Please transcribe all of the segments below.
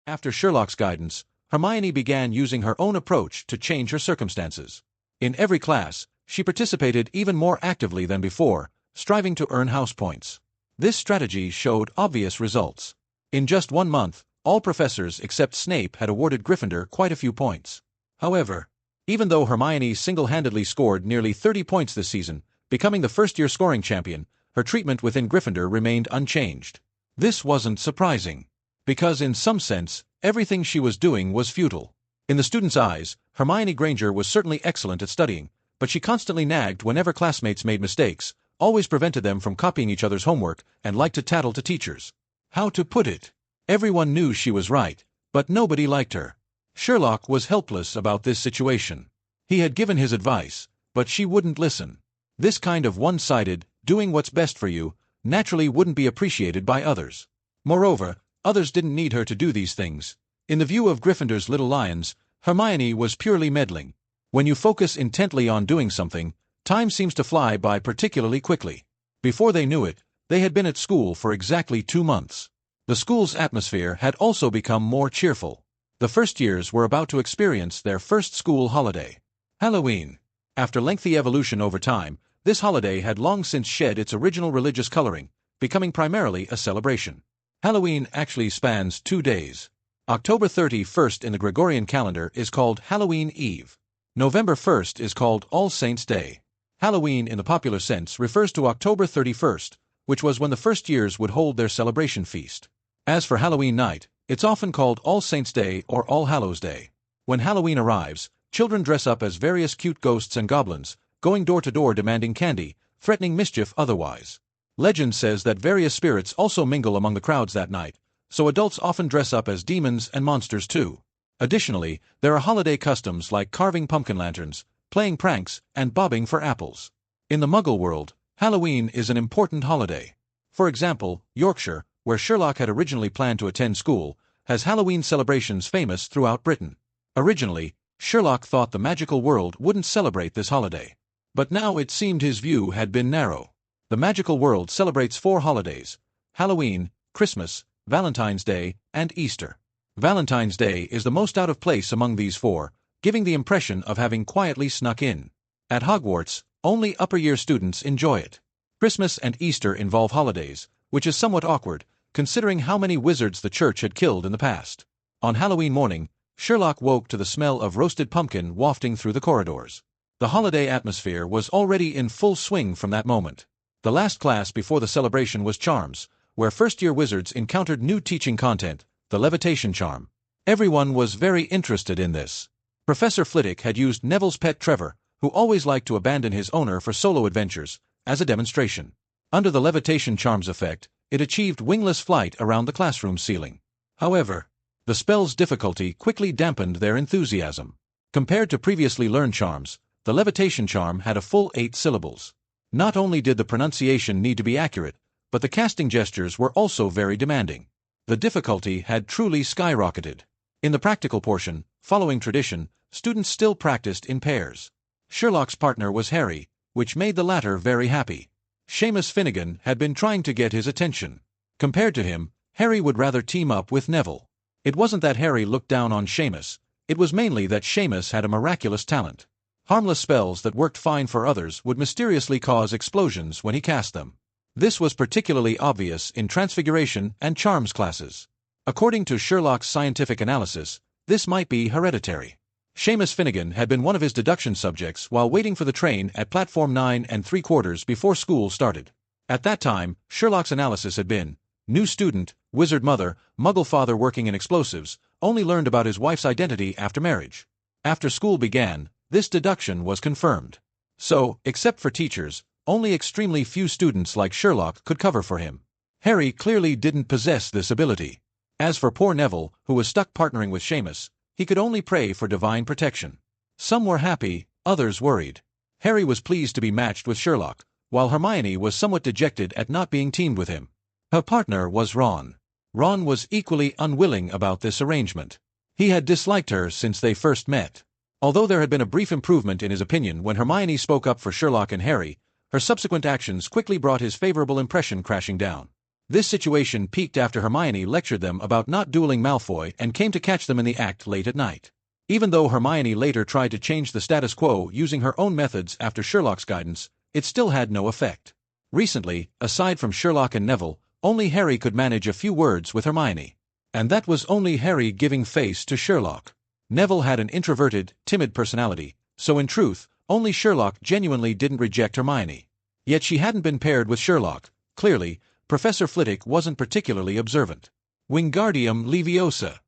After Sherlock's guidance, Hermione began using her own approach to change her circumstances. In every class, she participated even more actively than before, striving to earn house points. This strategy showed obvious results. In just 1 month, all professors except Snape had awarded Gryffindor quite a few points. However, even though Hermione single-handedly scored nearly 30 points this season, becoming the first-year scoring champion, her treatment within Gryffindor remained unchanged. This wasn't surprising, because in some sense, everything she was doing was futile. In the students' eyes, Hermione Granger was certainly excellent at studying, but she constantly nagged whenever classmates made mistakes, always prevented them from copying each other's homework, and liked to tattle to teachers. How to put it? Everyone knew she was right, but nobody liked her. Sherlock was helpless about this situation. He had given his advice, but she wouldn't listen. This kind of one-sided, doing what's best for you, naturally wouldn't be appreciated by others. Moreover, others didn't need her to do these things. In the view of Gryffindor's little lions, Hermione was purely meddling. When you focus intently on doing something, time seems to fly by particularly quickly. Before they knew it, they had been at school for exactly 2 months. The school's atmosphere had also become more cheerful. The first years were about to experience their first school holiday. Halloween. After lengthy evolution over time, this holiday had long since shed its original religious coloring, becoming primarily a celebration. Halloween actually spans 2 days. October 31st in the Gregorian calendar is called Halloween Eve. November 1st is called All Saints' Day. Halloween in the popular sense refers to October 31st, which was when the first years would hold their celebration feast. As for Halloween night, it's often called All Saints' Day or All Hallows' Day. When Halloween arrives, children dress up as various cute ghosts and goblins, going door to door demanding candy, threatening mischief otherwise. Legend says that various spirits also mingle among the crowds that night, so adults often dress up as demons and monsters too. Additionally, there are holiday customs like carving pumpkin lanterns, playing pranks, and bobbing for apples. In the Muggle world, Halloween is an important holiday. For example, Yorkshire, where Sherlock had originally planned to attend school, has Halloween celebrations famous throughout Britain. Originally, Sherlock thought the magical world wouldn't celebrate this holiday. But now it seemed his view had been narrow. The magical world celebrates 4 holidays: Halloween, Christmas, Valentine's Day, and Easter. Valentine's Day is the most out of place among these 4, giving the impression of having quietly snuck in. At Hogwarts, only upper-year students enjoy it. Christmas and Easter involve holidays, which is somewhat awkward, considering how many wizards the church had killed in the past. On Halloween morning, Sherlock woke to the smell of roasted pumpkin wafting through the corridors. The holiday atmosphere was already in full swing from that moment. The last class before the celebration was Charms, where first-year wizards encountered new teaching content, the levitation charm. Everyone was very interested in this. Professor Flitwick had used Neville's pet Trevor, who always liked to abandon his owner for solo adventures, as a demonstration. Under the levitation charm's effect, it achieved wingless flight around the classroom ceiling. However, the spell's difficulty quickly dampened their enthusiasm. Compared to previously learned charms, the levitation charm had a full 8 syllables. Not only did the pronunciation need to be accurate, but the casting gestures were also very demanding. The difficulty had truly skyrocketed. In the practical portion, following tradition, students still practiced in pairs. Sherlock's partner was Harry, which made the latter very happy. Seamus Finnegan had been trying to get his attention. Compared to him, Harry would rather team up with Neville. It wasn't that Harry looked down on Seamus, it was mainly that Seamus had a miraculous talent. Harmless spells that worked fine for others would mysteriously cause explosions when he cast them. This was particularly obvious in Transfiguration and Charms classes. According to Sherlock's scientific analysis, this might be hereditary. Seamus Finnegan had been one of his deduction subjects while waiting for the train at platform 9 3/4 before school started. At that time, Sherlock's analysis had been: new student, wizard mother, muggle father working in explosives, only learned about his wife's identity after marriage. After school began, this deduction was confirmed. So, except for teachers, only extremely few students like Sherlock could cover for him. Harry clearly didn't possess this ability. As for poor Neville, who was stuck partnering with Seamus, he could only pray for divine protection. Some were happy, others worried. Harry was pleased to be matched with Sherlock, while Hermione was somewhat dejected at not being teamed with him. Her partner was Ron. Ron was equally unwilling about this arrangement. He had disliked her since they first met. Although there had been a brief improvement in his opinion when Hermione spoke up for Sherlock and Harry, her subsequent actions quickly brought his favorable impression crashing down. This situation peaked after Hermione lectured them about not dueling Malfoy and came to catch them in the act late at night. Even though Hermione later tried to change the status quo using her own methods after Sherlock's guidance, it still had no effect. Recently, aside from Sherlock and Neville, only Harry could manage a few words with Hermione. And that was only Harry giving face to Sherlock. Neville had an introverted, timid personality, so in truth, only Sherlock genuinely didn't reject Hermione. Yet she hadn't been paired with Sherlock. Clearly, Professor Flitwick wasn't particularly observant. Wingardium Leviosa.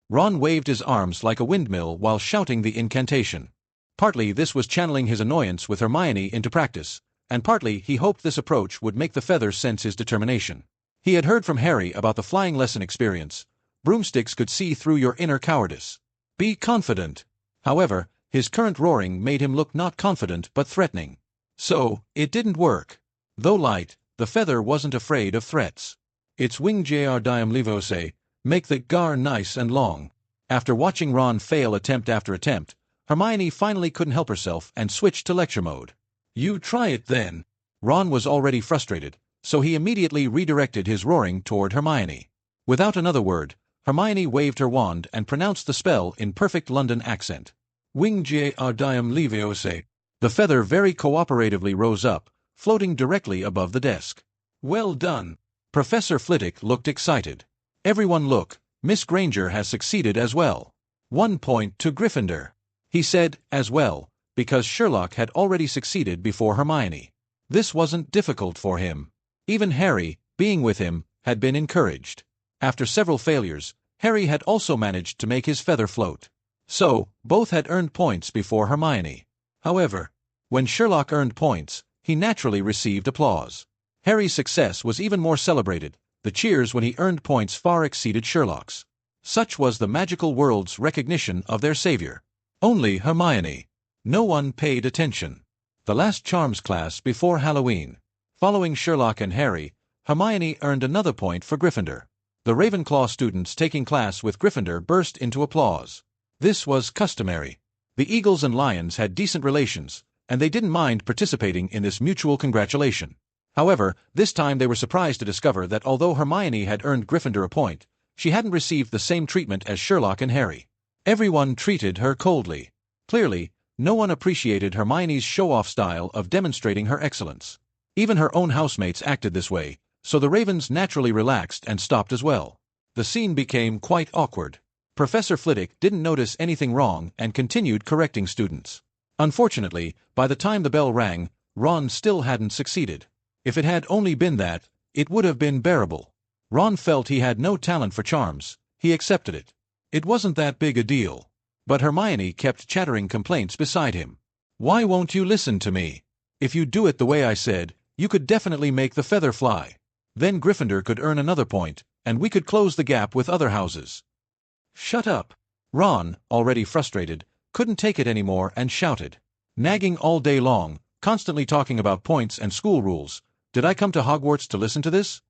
Ron waved his arms like a windmill while shouting the incantation. Partly this was channeling his annoyance with Hermione into practice, and partly he hoped this approach would make the feather sense his determination. He had heard from Harry about the flying lesson experience. Broomsticks could see through your inner cowardice. Be confident. However, his current roaring made him look not confident but threatening. So, it didn't work. Though light, the feather wasn't afraid of threats. Its Wingardium Leviosa, make the gar nice and long. After watching Ron fail attempt after attempt, Hermione finally couldn't help herself and switched to lecture mode. You try it then. Ron was already frustrated, so he immediately redirected his roaring toward Hermione. Without another word, Hermione waved her wand and pronounced the spell in perfect London accent. Wingardium Leviosa. The feather very cooperatively rose up, floating directly above the desk. Well done. Professor Flitwick looked excited. Everyone look, Miss Granger has succeeded as well. 1 point to Gryffindor. He said, as well, because Sherlock had already succeeded before Hermione. This wasn't difficult for him. Even Harry, being with him, had been encouraged. After several failures, Harry had also managed to make his feather float. So, both had earned points before Hermione. However, when Sherlock earned points, he naturally received applause. Harry's success was even more celebrated. The cheers when he earned points far exceeded Sherlock's. Such was the magical world's recognition of their savior. Only Hermione. No one paid attention. The last charms class before Halloween. Following Sherlock and Harry, Hermione earned another point for Gryffindor. The Ravenclaw students taking class with Gryffindor burst into applause. This was customary. The Eagles and Lions had decent relations, and they didn't mind participating in this mutual congratulation. However, this time they were surprised to discover that although Hermione had earned Gryffindor a point, she hadn't received the same treatment as Sherlock and Harry. Everyone treated her coldly. Clearly, no one appreciated Hermione's show-off style of demonstrating her excellence. Even her own housemates acted this way, so the Ravens naturally relaxed and stopped as well. The scene became quite awkward. Professor Flitwick didn't notice anything wrong and continued correcting students. Unfortunately, by the time the bell rang, Ron still hadn't succeeded. If it had only been that, it would have been bearable. Ron felt he had no talent for charms. He accepted it. It wasn't that big a deal. But Hermione kept chattering complaints beside him. Why won't you listen to me? If you do it the way I said, you could definitely make the feather fly. Then Gryffindor could earn another point, and we could close the gap with other houses. Shut up. Ron, already frustrated, couldn't take it anymore and shouted. Nagging all day long, constantly talking about points and school rules. Did I come to Hogwarts to listen to this?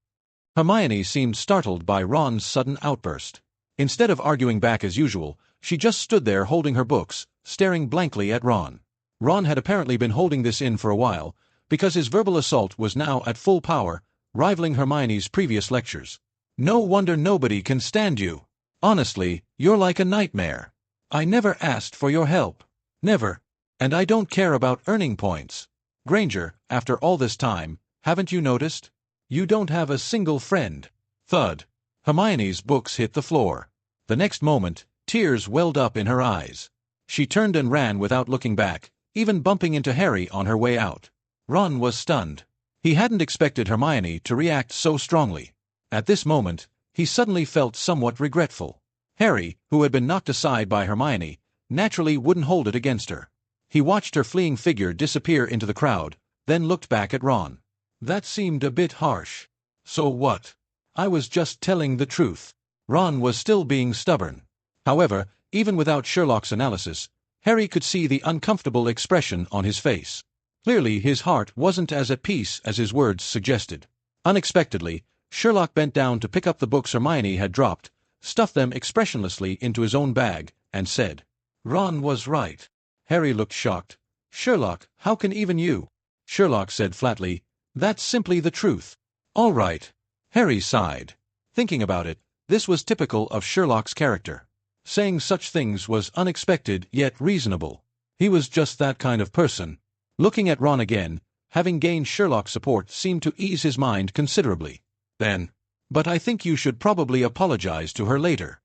Hermione seemed startled by Ron's sudden outburst. Instead of arguing back as usual, she just stood there holding her books, staring blankly at Ron. Ron had apparently been holding this in for a while, because his verbal assault was now at full power, rivaling Hermione's previous lectures. No wonder nobody can stand you. Honestly, you're like a nightmare. I never asked for your help. Never. And I don't care about earning points. Granger, after all this time, haven't you noticed? You don't have a single friend. Thud. Hermione's books hit the floor. The next moment, tears welled up in her eyes. She turned and ran without looking back, even bumping into Harry on her way out. Ron was stunned. He hadn't expected Hermione to react so strongly. At this moment, he suddenly felt somewhat regretful. Harry, who had been knocked aside by Hermione, naturally wouldn't hold it against her. He watched her fleeing figure disappear into the crowd, then looked back at Ron. That seemed a bit harsh. So what? I was just telling the truth. Ron was still being stubborn. However, even without Sherlock's analysis, Harry could see the uncomfortable expression on his face. Clearly his heart wasn't as at peace as his words suggested. Unexpectedly, Sherlock bent down to pick up the books Hermione had dropped, stuffed them expressionlessly into his own bag, and said, Ron was right. Harry looked shocked. Sherlock, how can even you? Sherlock said flatly, That's simply the truth. All right. Harry sighed. Thinking about it, this was typical of Sherlock's character. Saying such things was unexpected yet reasonable. He was just that kind of person. Looking at Ron again, having gained Sherlock's support seemed to ease his mind considerably. Then, but I think you should probably apologize to her later.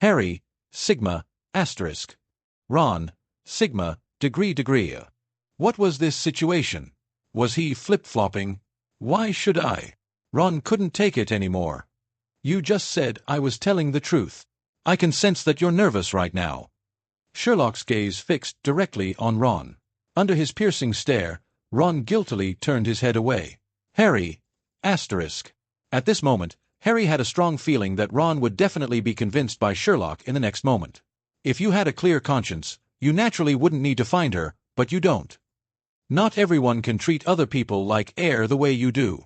Harry, Sigma, asterisk. Ron, Sigma, degree. What was this situation? Was he flip-flopping? Why should I? Ron couldn't take it anymore. You just said I was telling the truth. I can sense that you're nervous right now. Sherlock's gaze fixed directly on Ron. Under his piercing stare, Ron guiltily turned his head away. Harry, asterisk. At this moment, Harry had a strong feeling that Ron would definitely be convinced by Sherlock in the next moment. If you had a clear conscience, you naturally wouldn't need to find her, but you don't. Not everyone can treat other people like air the way you do.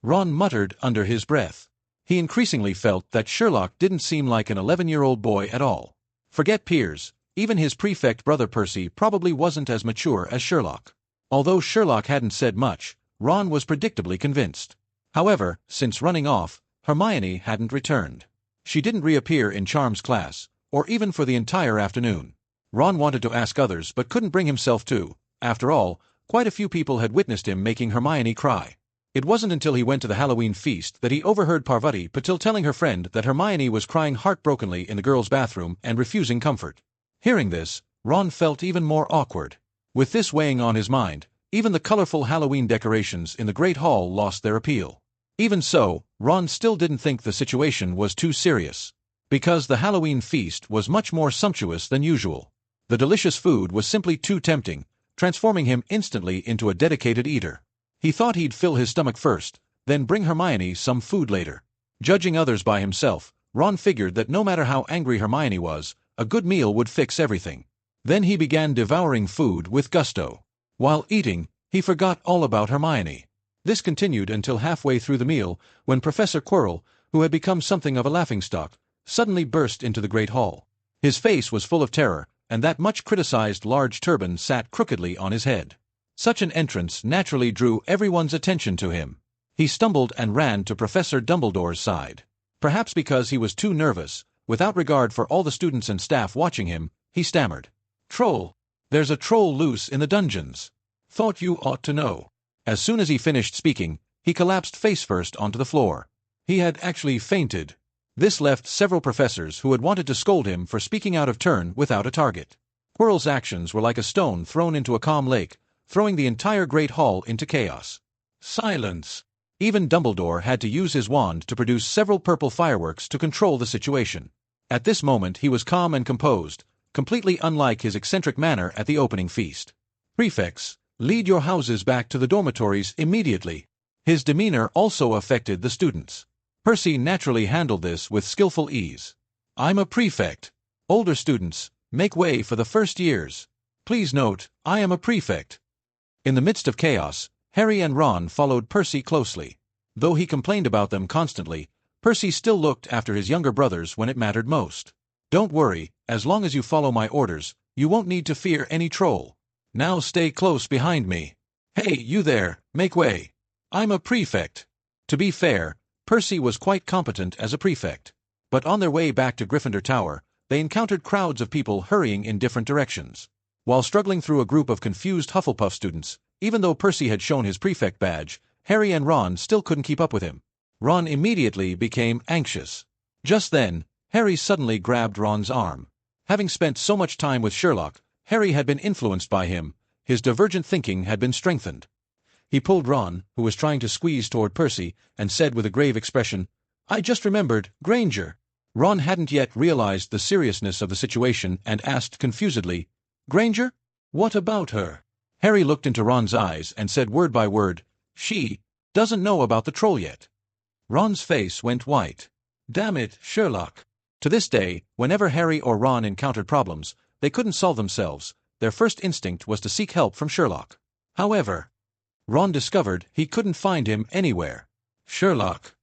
Ron muttered under his breath. He increasingly felt that Sherlock didn't seem like an 11-year-old boy at all. Forget peers, even his prefect brother Percy probably wasn't as mature as Sherlock. Although Sherlock hadn't said much, Ron was predictably convinced. However, since running off, Hermione hadn't returned. She didn't reappear in Charms class, or even for the entire afternoon. Ron wanted to ask others but couldn't bring himself to. After all, quite a few people had witnessed him making Hermione cry. It wasn't until he went to the Halloween feast that he overheard Parvati Patil telling her friend that Hermione was crying heartbrokenly in the girls' bathroom and refusing comfort. Hearing this, Ron felt even more awkward. With this weighing on his mind, even the colorful Halloween decorations in the Great Hall lost their appeal. Even so, Ron still didn't think the situation was too serious. Because the Halloween feast was much more sumptuous than usual. The delicious food was simply too tempting, transforming him instantly into a dedicated eater. He thought he'd fill his stomach first, then bring Hermione some food later. Judging others by himself, Ron figured that no matter how angry Hermione was, a good meal would fix everything. Then he began devouring food with gusto. While eating, he forgot all about Hermione. This continued until halfway through the meal, when Professor Quirrell, who had become something of a laughingstock, suddenly burst into the Great Hall. His face was full of terror, and that much criticized large turban sat crookedly on his head. Such an entrance naturally drew everyone's attention to him. He stumbled and ran to Professor Dumbledore's side. Perhaps because he was too nervous, without regard for all the students and staff watching him, he stammered. "Troll! There's a troll loose in the dungeons. Thought you ought to know." As soon as he finished speaking, he collapsed face first onto the floor. He had actually fainted. This left several professors who had wanted to scold him for speaking out of turn without a target. Quirrell's actions were like a stone thrown into a calm lake, throwing the entire Great Hall into chaos. Silence! Even Dumbledore had to use his wand to produce several purple fireworks to control the situation. At this moment he was calm and composed, completely unlike his eccentric manner at the opening feast. "Prefects, lead your houses back to the dormitories immediately." His demeanor also affected the students. Percy naturally handled this with skillful ease. "I'm a prefect. Older students, make way for the first years. Please note, I am a prefect." In the midst of chaos, Harry and Ron followed Percy closely. Though he complained about them constantly, Percy still looked after his younger brothers when it mattered most. "Don't worry, as long as you follow my orders, you won't need to fear any troll. Now stay close behind me. Hey, you there, make way. I'm a prefect." To be fair, Percy was quite competent as a prefect. But on their way back to Gryffindor Tower, they encountered crowds of people hurrying in different directions. While struggling through a group of confused Hufflepuff students, even though Percy had shown his prefect badge, Harry and Ron still couldn't keep up with him. Ron immediately became anxious. Just then, Harry suddenly grabbed Ron's arm. Having spent so much time with Sherlock, Harry had been influenced by him. His divergent thinking had been strengthened. He pulled Ron, who was trying to squeeze toward Percy, and said with a grave expression, "I just remembered, Granger." Ron hadn't yet realized the seriousness of the situation and asked confusedly, "Granger? What about her?" Harry looked into Ron's eyes and said word by word, "She doesn't know about the troll yet." Ron's face went white. "Damn it, Sherlock." To this day, whenever Harry or Ron encountered problems, they couldn't solve themselves. Their first instinct was to seek help from Sherlock. However, Ron discovered he couldn't find him anywhere. Sherlock,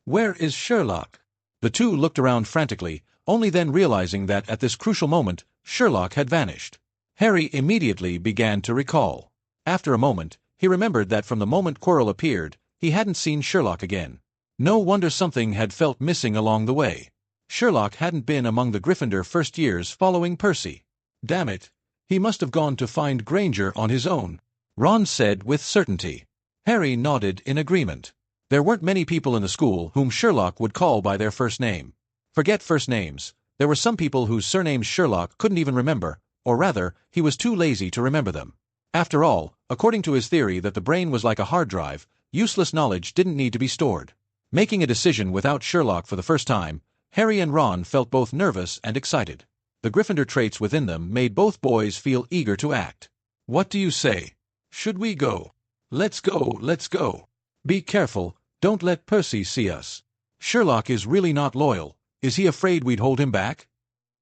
where is Sherlock?" The two looked around frantically, only then realizing that at this crucial moment, Sherlock had vanished. Harry immediately began to recall. After a moment, he remembered that from the moment Quirrell appeared, he hadn't seen Sherlock again. No wonder something had felt missing along the way. Sherlock hadn't been among the Gryffindor first years following Percy. Damn it, he must have gone to find Granger on his own, Ron said with certainty. Harry nodded in agreement. There weren't many people in the school whom Sherlock would call by their first name. Forget first names, there were some people whose surnames Sherlock couldn't even remember, or rather, he was too lazy to remember them. After all, according to his theory that the brain was like a hard drive, useless knowledge didn't need to be stored. Making a decision without Sherlock for the first time, Harry and Ron felt both nervous and excited. The Gryffindor traits within them made both boys feel eager to act. What do you say? Should we go? Let's go, let's go. Be careful, don't let Percy see us. Sherlock is really not loyal. Is he afraid we'd hold him back?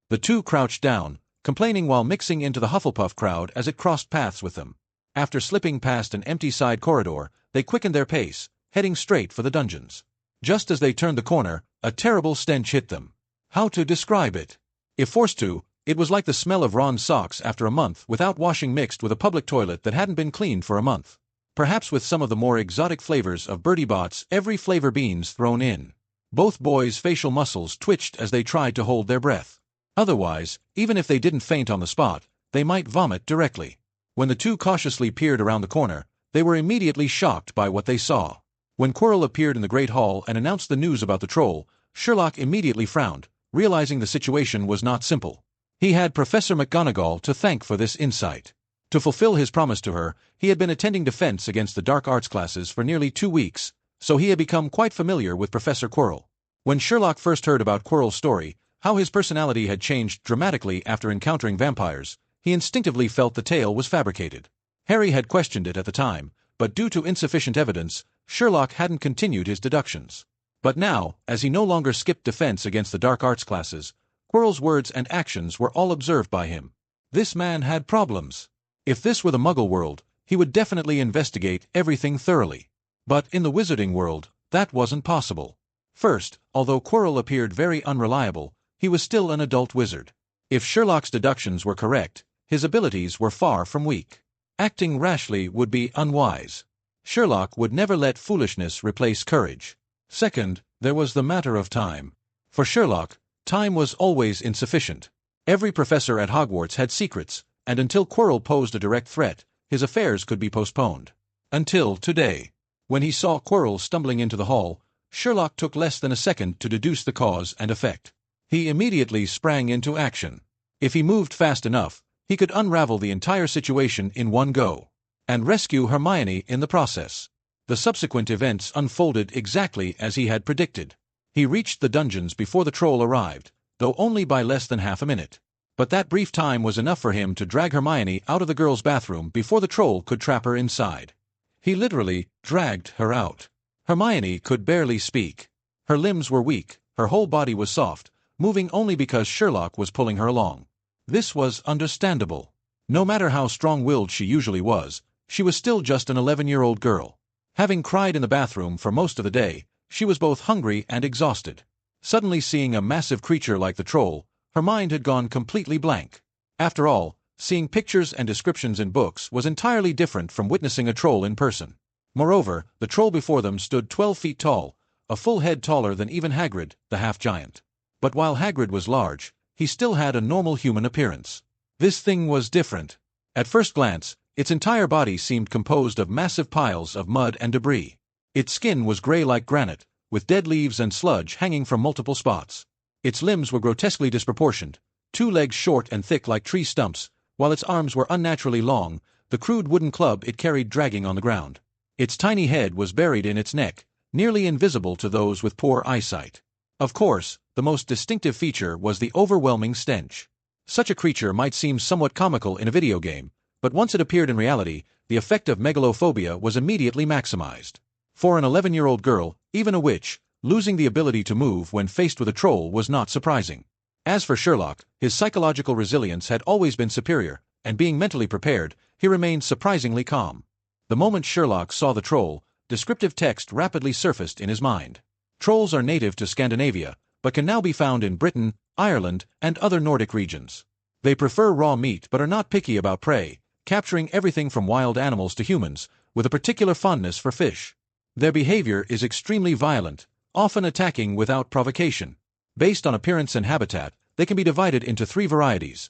The two crouched down, complaining while mixing into the Hufflepuff crowd as it crossed paths with them. After slipping past an empty side corridor, they quickened their pace, heading straight for the dungeons. Just as they turned the corner, a terrible stench hit them. How to describe it? If forced to, it was like the smell of Ron's socks after a month without washing mixed with a public toilet that hadn't been cleaned for a month. Perhaps with some of the more exotic flavors of Bertie Bott's every flavor beans thrown in. Both boys' facial muscles twitched as they tried to hold their breath. Otherwise, even if they didn't faint on the spot, they might vomit directly. When the two cautiously peered around the corner, they were immediately shocked by what they saw. When Quirrell appeared in the Great Hall and announced the news about the troll, Sherlock immediately frowned, realizing the situation was not simple. He had Professor McGonagall to thank for this insight. To fulfill his promise to her, he had been attending defense against the dark arts classes for nearly 2 weeks, so he had become quite familiar with Professor Quirrell. When Sherlock first heard about Quirrell's story, how his personality had changed dramatically after encountering vampires, he instinctively felt the tale was fabricated. Harry had questioned it at the time, but due to insufficient evidence, Sherlock hadn't continued his deductions. But now, as he no longer skipped defense against the dark arts classes, Quirrell's words and actions were all observed by him. This man had problems. If this were the Muggle world, he would definitely investigate everything thoroughly. But in the Wizarding world, that wasn't possible. First, although Quirrell appeared very unreliable, he was still an adult wizard. If Sherlock's deductions were correct, his abilities were far from weak. Acting rashly would be unwise. Sherlock would never let foolishness replace courage. Second, there was the matter of time. For Sherlock, time was always insufficient. Every professor at Hogwarts had secrets, and until Quirrell posed a direct threat, his affairs could be postponed. Until today. When he saw Quirrell stumbling into the hall, Sherlock took less than a second to deduce the cause and effect. He immediately sprang into action. If he moved fast enough, he could unravel the entire situation in one go, and rescue Hermione in the process. The subsequent events unfolded exactly as he had predicted. He reached the dungeons before the troll arrived, though only by less than half a minute. But that brief time was enough for him to drag Hermione out of the girls' bathroom before the troll could trap her inside. He literally dragged her out. Hermione could barely speak. Her limbs were weak, her whole body was soft, moving only because Sherlock was pulling her along. This was understandable. No matter how strong-willed she usually was, she was still just an 11-year-old girl. Having cried in the bathroom for most of the day, she was both hungry and exhausted. Suddenly seeing a massive creature like the troll, her mind had gone completely blank. After all, seeing pictures and descriptions in books was entirely different from witnessing a troll in person. Moreover, the troll before them stood 12 feet tall, a full head taller than even Hagrid, the half-giant. But while Hagrid was large, he still had a normal human appearance. This thing was different. At first glance, its entire body seemed composed of massive piles of mud and debris. Its skin was gray like granite, with dead leaves and sludge hanging from multiple spots. Its limbs were grotesquely disproportioned, 2 legs short and thick like tree stumps, while its arms were unnaturally long, the crude wooden club it carried dragging on the ground. Its tiny head was buried in its neck, nearly invisible to those with poor eyesight. Of course, the most distinctive feature was the overwhelming stench. Such a creature might seem somewhat comical in a video game, but once it appeared in reality, the effect of megalophobia was immediately maximized. For an 11-year-old girl, even a witch, losing the ability to move when faced with a troll was not surprising. As for Sherlock, his psychological resilience had always been superior, and being mentally prepared, he remained surprisingly calm. The moment Sherlock saw the troll, descriptive text rapidly surfaced in his mind. Trolls are native to Scandinavia, but can now be found in Britain, Ireland, and other Nordic regions. They prefer raw meat but are not picky about prey, capturing everything from wild animals to humans, with a particular fondness for fish. Their behavior is extremely violent, often attacking without provocation. Based on appearance and habitat, they can be divided into 3 varieties: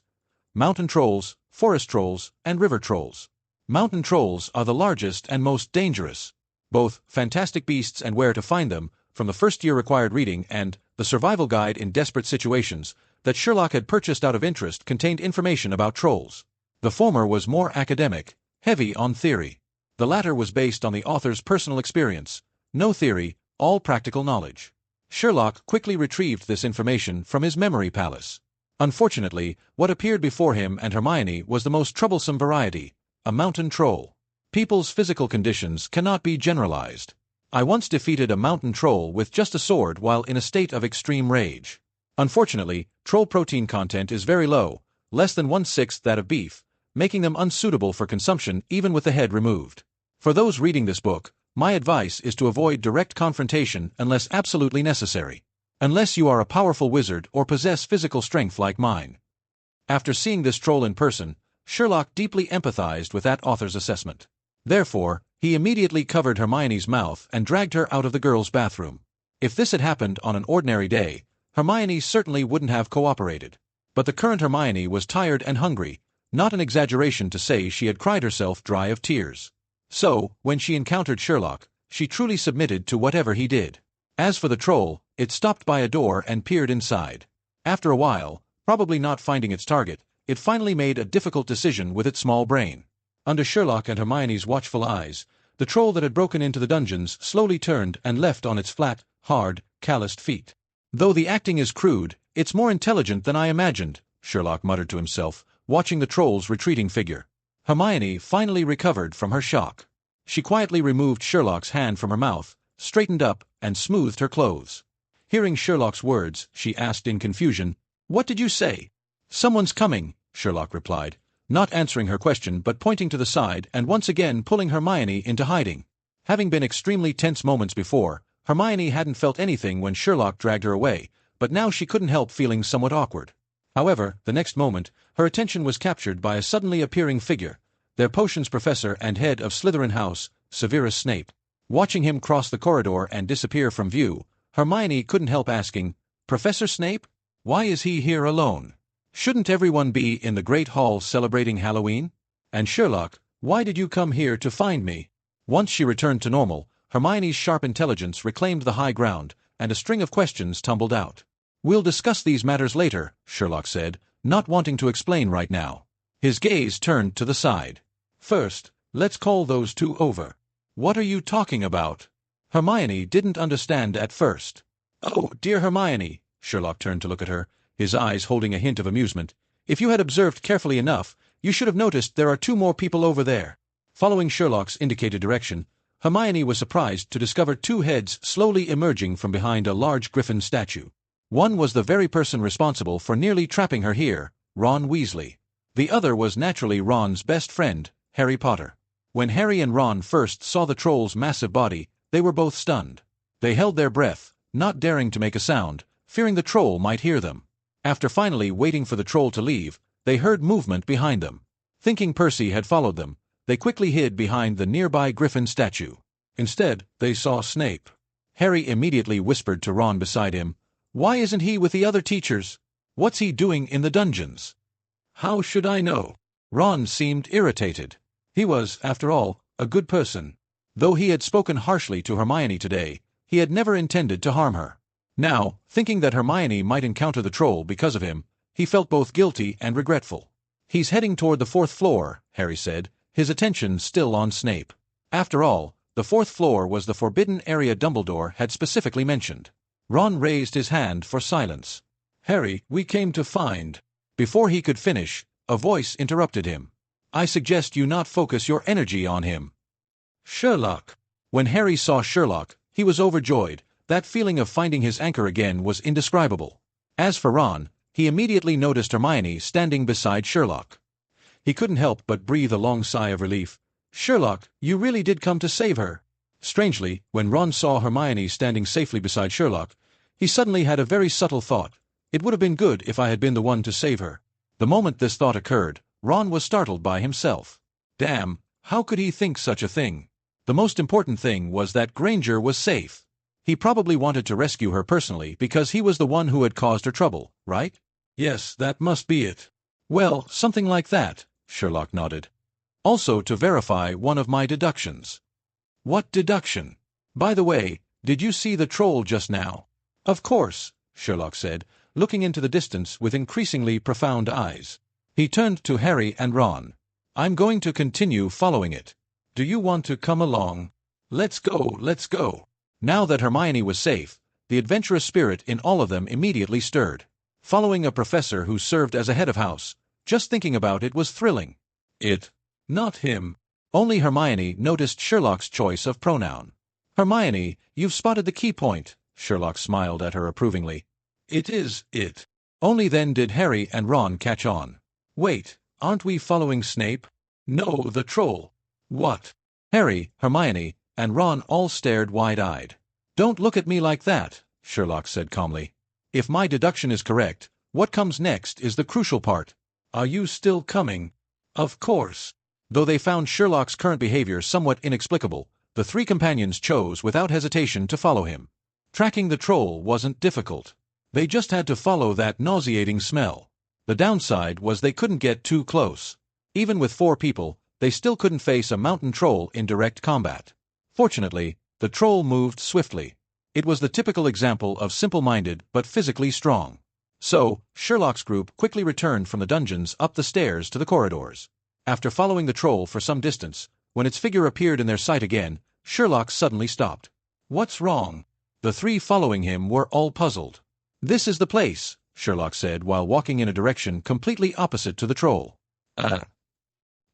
mountain trolls, forest trolls, and river trolls. Mountain trolls are the largest and most dangerous. Both Fantastic Beasts and Where to Find Them, from the first-year required reading, and The Survival Guide in Desperate Situations, that Sherlock had purchased out of interest, contained information about trolls. The former was more academic, heavy on theory. The latter was based on the author's personal experience. No theory, all practical knowledge. Sherlock quickly retrieved this information from his memory palace. Unfortunately, what appeared before him and Hermione was the most troublesome variety, a mountain troll. People's physical conditions cannot be generalized. I once defeated a mountain troll with just a sword while in a state of extreme rage. Unfortunately, troll protein content is very low, less than 1/6 that of beef, making them unsuitable for consumption even with the head removed. For those reading this book, my advice is to avoid direct confrontation unless absolutely necessary. Unless you are a powerful wizard or possess physical strength like mine. After seeing this troll in person, Sherlock deeply empathized with that author's assessment. Therefore, he immediately covered Hermione's mouth and dragged her out of the girls' bathroom. If this had happened on an ordinary day, Hermione certainly wouldn't have cooperated. But the current Hermione was tired and hungry, not an exaggeration to say she had cried herself dry of tears. So, when she encountered Sherlock, she truly submitted to whatever he did. As for the troll, it stopped by a door and peered inside. After a while, probably not finding its target, it finally made a difficult decision with its small brain. Under Sherlock and Hermione's watchful eyes, the troll that had broken into the dungeons slowly turned and left on its flat, hard, calloused feet. Though the acting is crude, it's more intelligent than I imagined, Sherlock muttered to himself, watching the troll's retreating figure. Hermione finally recovered from her shock. She quietly removed Sherlock's hand from her mouth, straightened up, and smoothed her clothes. Hearing Sherlock's words, she asked in confusion, "What did you say?" "Someone's coming," Sherlock replied, not answering her question but pointing to the side and once again pulling Hermione into hiding. Having been extremely tense moments before, Hermione hadn't felt anything when Sherlock dragged her away, but now she couldn't help feeling somewhat awkward. However, the next moment, her attention was captured by a suddenly appearing figure, their potions professor and head of Slytherin House, Severus Snape. Watching him cross the corridor and disappear from view, Hermione couldn't help asking, "Professor Snape? Why is he here alone? Shouldn't everyone be in the Great Hall celebrating Halloween? And Sherlock, why did you come here to find me?" Once she returned to normal, Hermione's sharp intelligence reclaimed the high ground, and a string of questions tumbled out. "We'll discuss these matters later," Sherlock said, not wanting to explain right now. His gaze turned to the side. "First, let's call those two over." "What are you talking about?" Hermione didn't understand at first. "Oh, dear Hermione," Sherlock turned to look at her, his eyes holding a hint of amusement. "If you had observed carefully enough, you should have noticed there are 2 more people over there." Following Sherlock's indicated direction, Hermione was surprised to discover 2 heads slowly emerging from behind a large griffin statue. One was the very person responsible for nearly trapping her here, Ron Weasley. The other was naturally Ron's best friend, Harry Potter. When Harry and Ron first saw the troll's massive body, they were both stunned. They held their breath, not daring to make a sound, fearing the troll might hear them. After finally waiting for the troll to leave, they heard movement behind them. Thinking Percy had followed them, they quickly hid behind the nearby griffin statue. Instead, they saw Snape. Harry immediately whispered to Ron beside him, "Why isn't he with the other teachers? What's he doing in the dungeons?" "How should I know?" Ron seemed irritated. He was, after all, a good person. Though he had spoken harshly to Hermione today, he had never intended to harm her. Now, thinking that Hermione might encounter the troll because of him, he felt both guilty and regretful. "He's heading toward the 4th floor, Harry said, his attention still on Snape. After all, the 4th floor was the forbidden area Dumbledore had specifically mentioned. Ron raised his hand for silence. "Harry, we came to find—" Before he could finish, a voice interrupted him. "I suggest you not focus your energy on him." "Sherlock." When Harry saw Sherlock, he was overjoyed. That feeling of finding his anchor again was indescribable. As for Ron, he immediately noticed Hermione standing beside Sherlock. He couldn't help but breathe a long sigh of relief. "Sherlock, you really did come to save her." Strangely, when Ron saw Hermione standing safely beside Sherlock, he suddenly had a very subtle thought. "It would have been good if I had been the one to save her." The moment this thought occurred, Ron was startled by himself. Damn, how could he think such a thing? The most important thing was that Granger was safe. He probably wanted to rescue her personally because he was the one who had caused her trouble, right? Yes, that must be it. Well, something like that, Sherlock nodded. Also to verify one of my deductions. What deduction? By the way, did you see the troll just now? Of course, Sherlock said, looking into the distance with increasingly profound eyes. He turned to Harry and Ron. I'm going to continue following it. Do you want to come along? Let's go, let's go. Now that Hermione was safe, the adventurous spirit in all of them immediately stirred. Following a professor who served as a head of house, just thinking about it was thrilling. It. Not him. Only Hermione noticed Sherlock's choice of pronoun. Hermione, you've spotted the key point, Sherlock smiled at her approvingly. It is it. Only then did Harry and Ron catch on. Wait, aren't we following Snape? No, the troll. What? Harry, Hermione, and Ron all stared wide-eyed. Don't look at me like that, Sherlock said calmly. If my deduction is correct, what comes next is the crucial part. Are you still coming? Of course. Though they found Sherlock's current behavior somewhat inexplicable, the three companions chose without hesitation to follow him. Tracking the troll wasn't difficult. They just had to follow that nauseating smell. The downside was they couldn't get too close. Even with 4 people, they still couldn't face a mountain troll in direct combat. Fortunately, the troll moved swiftly. It was the typical example of simple-minded but physically strong. So, Sherlock's group quickly returned from the dungeons up the stairs to the corridors. After following the troll for some distance, when its figure appeared in their sight again, Sherlock suddenly stopped. What's wrong? The 3 following him were all puzzled. This is the place, Sherlock said while walking in a direction completely opposite to the troll.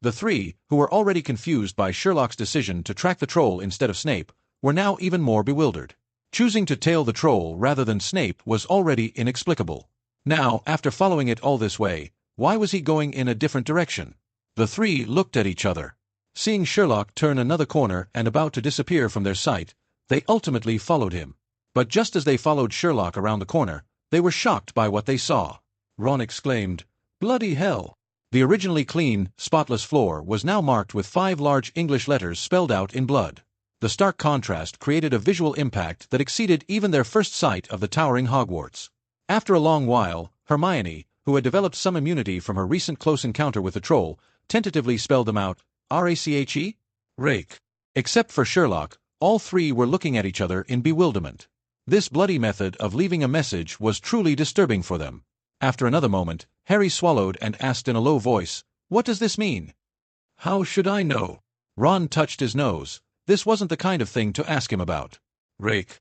The 3, who were already confused by Sherlock's decision to track the troll instead of Snape, were now even more bewildered. Choosing to tail the troll rather than Snape was already inexplicable. Now, after following it all this way, why was he going in a different direction? The 3 looked at each other. Seeing Sherlock turn another corner and about to disappear from their sight, they ultimately followed him. But just as they followed Sherlock around the corner, they were shocked by what they saw. Ron exclaimed, "Bloody hell!" The originally clean, spotless floor was now marked with 5 large English letters spelled out in blood. The stark contrast created a visual impact that exceeded even their first sight of the towering Hogwarts. After a long while, Hermione, who had developed some immunity from her recent close encounter with the troll, tentatively spelled them out, R-A-C-H-E? Rake. Except for Sherlock, all 3 were looking at each other in bewilderment. This bloody method of leaving a message was truly disturbing for them. After another moment, Harry swallowed and asked in a low voice, "What does this mean?" "How should I know?" Ron touched his nose. This wasn't the kind of thing to ask him about. Rake.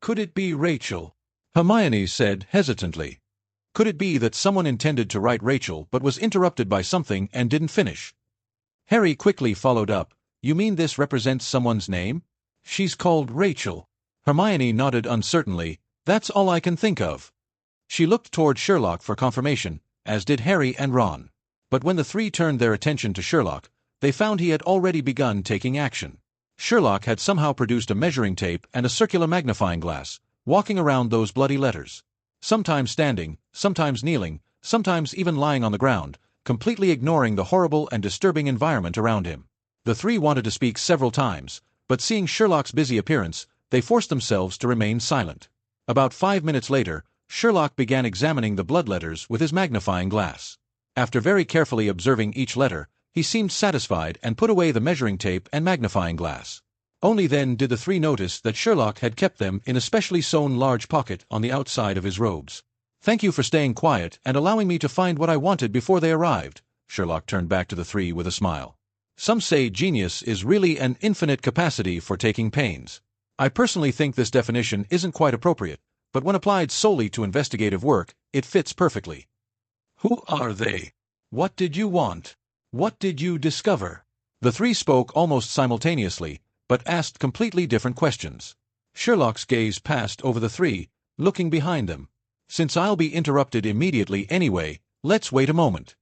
Could it be Rachel? Hermione said hesitantly. Could it be that someone intended to write Rachel but was interrupted by something and didn't finish? Harry quickly followed up, "You mean this represents someone's name?" "She's called Rachel." Hermione nodded uncertainly. "That's all I can think of." She looked toward Sherlock for confirmation, as did Harry and Ron. But when the 3 turned their attention to Sherlock, they found he had already begun taking action. Sherlock had somehow produced a measuring tape and a circular magnifying glass, walking around those bloody letters. Sometimes standing, sometimes kneeling, sometimes even lying on the ground, completely ignoring the horrible and disturbing environment around him. The 3 wanted to speak several times, but seeing Sherlock's busy appearance, they forced themselves to remain silent. About 5 minutes later, Sherlock began examining the blood letters with his magnifying glass. After very carefully observing each letter, he seemed satisfied and put away the measuring tape and magnifying glass. Only then did the 3 notice that Sherlock had kept them in a specially sewn large pocket on the outside of his robes. "Thank you for staying quiet and allowing me to find what I wanted before they arrived," Sherlock turned back to the 3 with a smile. "Some say genius is really an infinite capacity for taking pains. I personally think this definition isn't quite appropriate, but when applied solely to investigative work, it fits perfectly." "Who are they? What did you want? What did you discover?" The 3 spoke almost simultaneously, but asked completely different questions. Sherlock's gaze passed over the 3, looking behind them. "Since I'll be interrupted immediately anyway, let's wait a moment."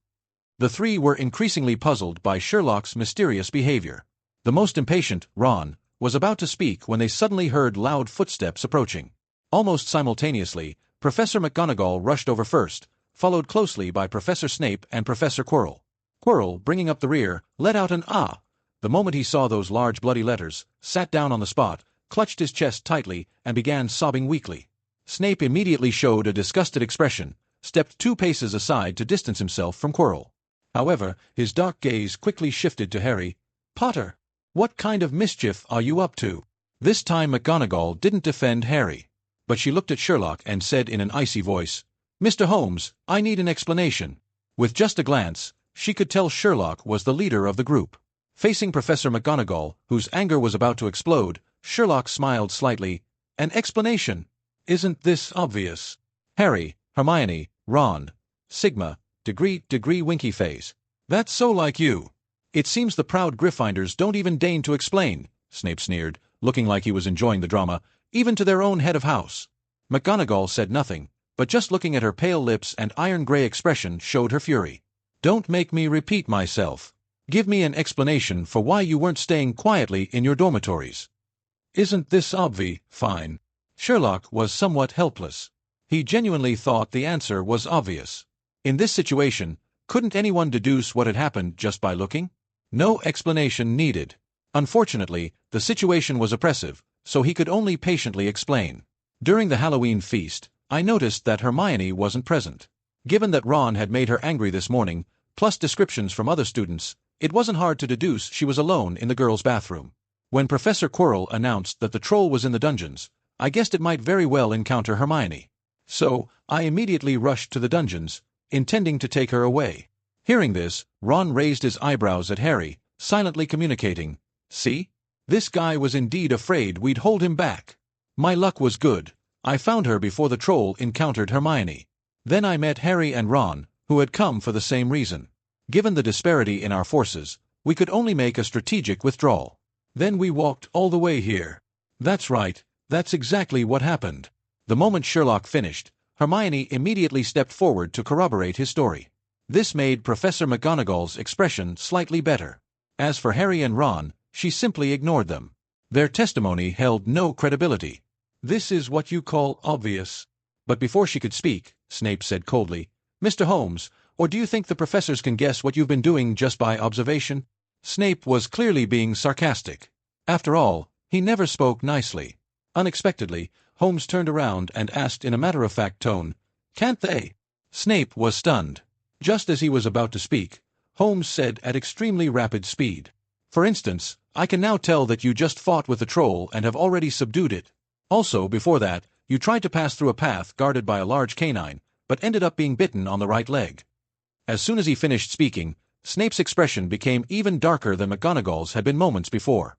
The 3 were increasingly puzzled by Sherlock's mysterious behavior. The most impatient, Ron, was about to speak when they suddenly heard loud footsteps approaching. Almost simultaneously, Professor McGonagall rushed over first, followed closely by Professor Snape and Professor Quirrell. Quirrell, bringing up the rear, let out an "ah." the moment he saw those large bloody letters, sat down on the spot, clutched his chest tightly, and began sobbing weakly. Snape immediately showed a disgusted expression, stepped 2 paces aside to distance himself from Quirrell. However, his dark gaze quickly shifted to Harry. "Potter, what kind of mischief are you up to?" This time McGonagall didn't defend Harry, but she looked at Sherlock and said in an icy voice, "Mr. Holmes, I need an explanation." With just a glance, she could tell Sherlock was the leader of the group. Facing Professor McGonagall, whose anger was about to explode, Sherlock smiled slightly. "An explanation? Isn't this obvious?" Harry, Hermione, Ron, Sigma, degree winky face. "That's so like you. It seems the proud Gryffindors don't even deign to explain," Snape sneered, looking like he was enjoying the drama, "even to their own head of house." McGonagall said nothing, but just looking at her pale lips and iron-gray expression showed her fury. "Don't make me repeat myself. Give me an explanation for why you weren't staying quietly in your dormitories." "Isn't this fine?" Sherlock was somewhat helpless. He genuinely thought the answer was obvious. In this situation, couldn't anyone deduce what had happened just by looking? No explanation needed. Unfortunately, the situation was oppressive, so he could only patiently explain. "During the Halloween feast, I noticed that Hermione wasn't present. Given that Ron had made her angry this morning, plus descriptions from other students, it wasn't hard to deduce she was alone in the girls' bathroom. When Professor Quirrell announced that the troll was in the dungeons, I guessed it might very well encounter Hermione. So, I immediately rushed to the dungeons, intending to take her away." Hearing this, Ron raised his eyebrows at Harry, silently communicating, "See? This guy was indeed afraid we'd hold him back. My luck was good. I found her before the troll encountered Hermione. Then I met Harry and Ron, who had come for the same reason. Given the disparity in our forces, we could only make a strategic withdrawal. Then we walked all the way here." "That's right, that's exactly what happened." The moment Sherlock finished, Hermione immediately stepped forward to corroborate his story. This made Professor McGonagall's expression slightly better. As for Harry and Ron, she simply ignored them. Their testimony held no credibility. "This is what you call obvious." But before she could speak, Snape said coldly, "Mr. Holmes, or do you think the professors can guess what you've been doing just by observation?" Snape was clearly being sarcastic. After all, he never spoke nicely. Unexpectedly, Holmes turned around and asked in a matter-of-fact tone, "Can't they?" Snape was stunned. Just as he was about to speak, Holmes said at extremely rapid speed, "For instance, I can now tell that you just fought with the troll and have already subdued it. Also, before that, you tried to pass through a path guarded by a large canine, but ended up being bitten on the right leg." As soon as he finished speaking, Snape's expression became even darker than McGonagall's had been moments before.